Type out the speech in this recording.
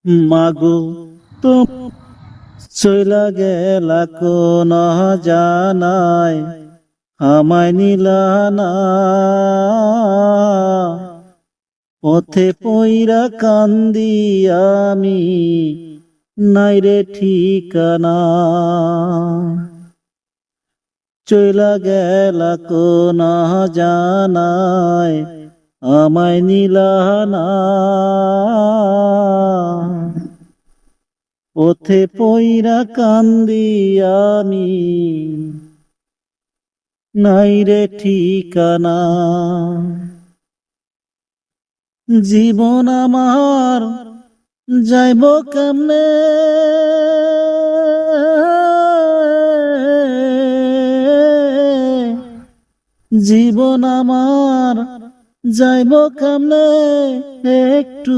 মাগো তো চইলা গেলা কোন জানাই আমায় নিলা না। পথে পইরা কান্দি আমি নাইরে ঠিকানা। চইলা গেলা কোন জানাই আমায় নিলা না। পথে পইরা কান্দি আমি নাইরে ঠিকানা। জীবন আমার যাইব কেমনে, জীবন আমার যাইব কেমনে একটু